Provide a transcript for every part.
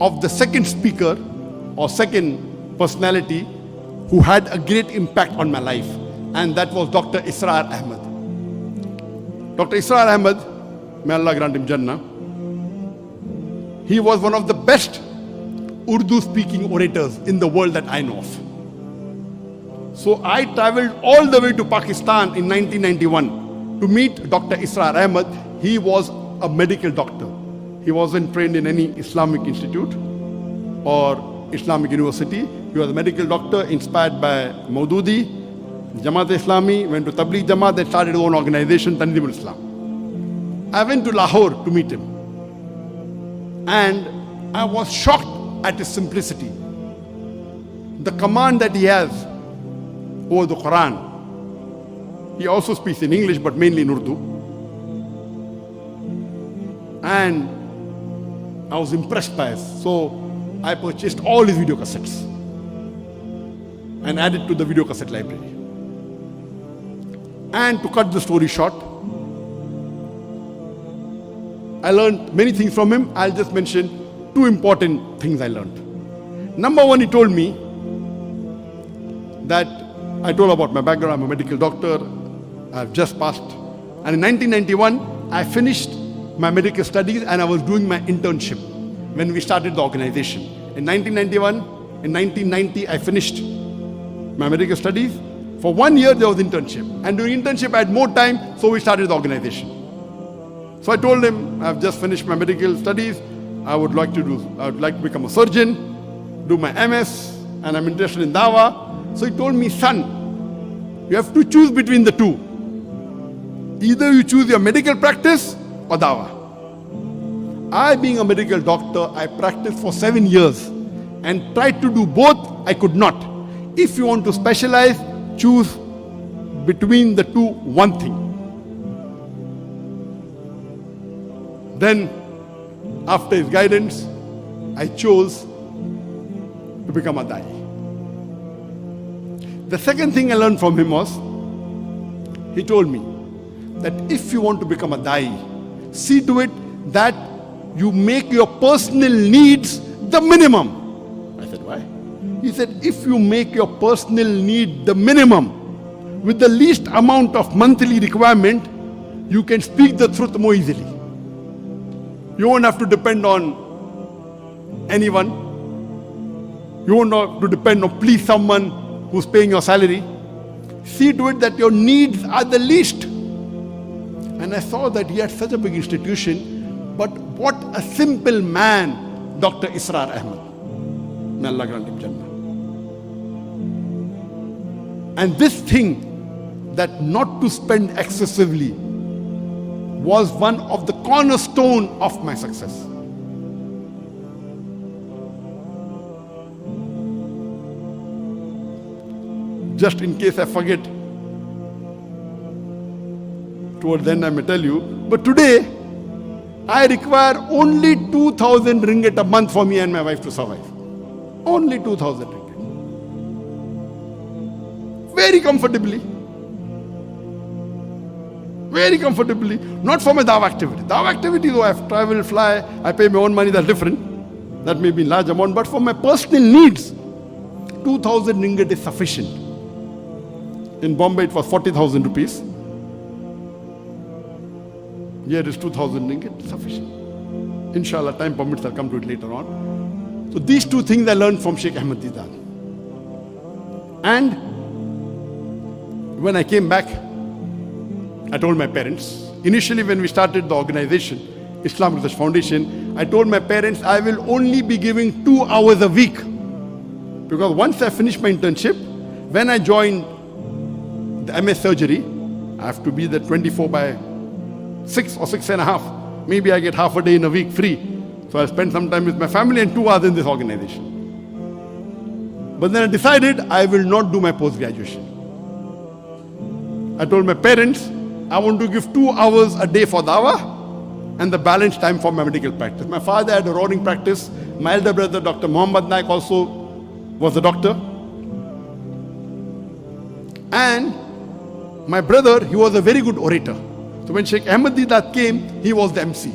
of the second speaker or second personality who had a great impact on my life, and that was Dr. Israr Ahmed. Dr. Israr Ahmed, may Allah grant him Jannah, he was one of the best Urdu-speaking orators in the world that I know of. So I traveled all the way to Pakistan in 1991 to meet Dr. Israr Ahmed. He was a medical doctor. He wasn't trained in any Islamic institute or Islamic university. He was a medical doctor inspired by Maududi, Jamaat Islami, went to Tabligh Jamaat, then started his own organization, Tanzimul Islam. I went to Lahore to meet him. And I was shocked at his simplicity. The command that he has over the Quran. He also speaks in English, but mainly in Urdu. And I was impressed by it. So I purchased all his video cassettes and added to the video cassette library. And to cut the story short, I learned many things from him. I'll just mention two important things I learned. Number one, he told me that I told about my background. I'm a medical doctor. I've just passed. And in 1991, I finished my medical studies and I was doing my internship when we started the organization. In 1991, in 1990, I finished my medical studies. For 1 year, there was internship. And during internship, I had more time, so we started the organization. So I told him, I've just finished my medical studies. I would like to become a surgeon, do my MS, and I'm interested in Dawah. So he told me, son, you have to choose between the two. Either you choose your medical practice or Dawah. I, being a medical doctor, I practiced for 7 years and tried to do both. I could not. If you want to specialize, choose between the two one thing. Then, after his guidance, I chose to become a Dai. The second thing I learned from him was, he told me that if you want to become a Dai, see to it that you make your personal needs the minimum. I said, why? He said, if you make your personal need the minimum, with the least amount of monthly requirement, you can speak the truth more easily. You won't have to depend on anyone. You won't have to depend on please someone who's paying your salary. See to it that your needs are the least. And I saw that he had such a big institution, but what a simple man, Dr. Israr Ahmed. May Allah grant him Jannah. And this thing, that not to spend excessively, was one of the cornerstone of my success. Just in case I forget, towards the end I may tell you, but today I require only 2,000 ringgit a month for me and my wife to survive. Only 2,000 ringgit. Very comfortably. Very comfortably. Not for my Dawah activity. Dawah activity, though I have to travel, fly, I pay my own money, that's different. That may be in large amount, but for my personal needs, 2,000 ringgit is sufficient. In Bombay it was 40,000 rupees. Here it is 2,000 ringgit, sufficient. Inshallah, time permits, I'll come to it later on. So these two things I learned from Sheikh Ahmed Deedat. And when I came back, I told my parents, initially when we started the organization, Islam Research Foundation, I told my parents I will only be giving 2 hours a week. Because once I finished my internship, when I joined the MS surgery, I have to be there 24/6 or 6.5. Maybe I get half a day in a week free. So I spend some time with my family and 2 hours in this organization. But then I decided I will not do my post-graduation. I told my parents, I want to give 2 hours a day for Dawah and the balance time for my medical practice. My father had a roaring practice. My elder brother, Dr. Naik, also was a doctor. And my brother, he was a very good orator. So when Sheikh Ahmed Deedat came, he was the MC.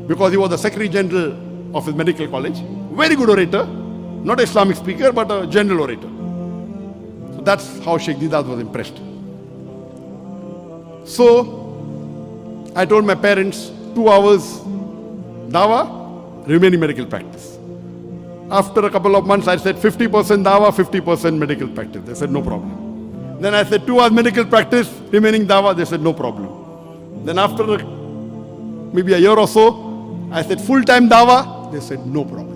Because he was the Secretary General of his medical college, very good orator, not an Islamic speaker, but a general orator. So that's how Sheikh Didat was impressed. So I told my parents, 2 hours dawah, remaining medical practice. After a couple of months, I said 50% dawah, 50% medical practice. They said no problem. Then I said 2 hours medical practice, remaining dawah. They said no problem. Then after maybe a year or so, I said full-time dawah. They said no problem.